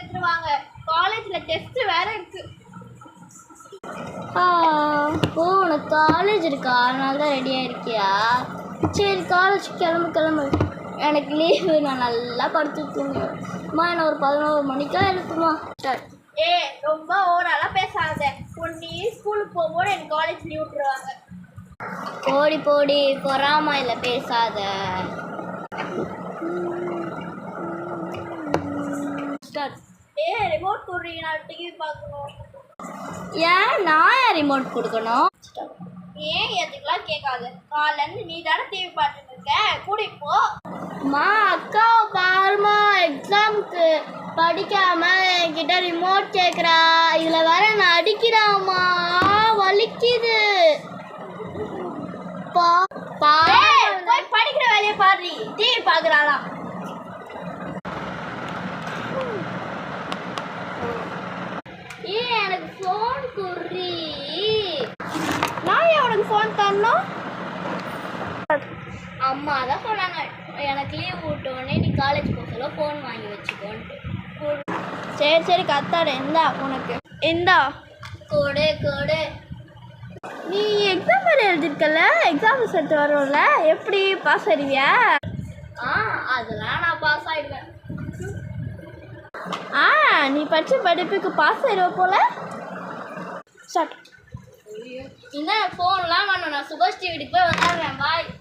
எடுத்துருவாங்க. காலேஜ்ல டெஸ்ட் வேற இருக்கு. ஓ உனக்கு காலேஜ் இருக்கா? அதனால தான் ரெடியாக இருக்கியா? சரி காலேஜ் கிளம்பு. எனக்கு லீவு, நான் நல்லா படுத்து தூங்குவேன். அம்மா என்ன ஒரு 11 மணிக்கா இருக்குமா? ரொம்ப ஓவராலாம் பேசாத. நீ ஸ்கூலுக்கு போகும்போது எனக்கு காலேஜ் லீவ் விட்டுருவாங்க. போடி பொறாம இல்லை, பேசாத. ரிமோட் கொடுறீங்க, நான் டிவி பார்க்கணும். ஏன் நான் ஏன் ரிமோட் கொடுக்கணும்? ஏன் எதுக்கெல்லாம் கேட்காது. காலையிலேருந்து நீ தானே டிவி பார்த்துட்டு இருக்க, கூட்டிப்போ. அம்மா அக்காவை பாருமா, எக்ஸாமுக்கு படிக்காம என்கிட்ட ரிமோட் கேட்குறா. இதில் வேற நான் அடிக்கிறாம்மா, வலிக்குது. போய் படிக்கிற வேலையை பாரு, டிவி பார்க்குறாளாம். எனக்கு ஃபோன் குர்ரி. நான் ஏன் உனக்கு ஃபோன் தரணும்? அம்மா தான் சொன்னாங்க எனக்கு லீவ் விட்டோடனே நீ காலேஜ் போக சொல்ல ஃபோன் வாங்கி வச்சுக்கோன்ட்டு. சரி கத்தாடு, இந்தா உனக்கு. இந்தா கொடு. நீ எக்ஸாம் வேறு எழுதிருக்கல, எக்ஸாம் ரிசல்ட் வரும்ல, எப்படி பாஸ் ஆயிடுவியா? அதெல்லாம் நான் பாஸ் ஆகிடுவேன். நீ படித்த படிப்புக்கு பாஸ் ஆயிடுவ போல. இன்னும் ஃபோன்லாம் வேணும், நான் சுபாஷ் வீட்டுக்கு போய் வந்துடுறேன். பாய்.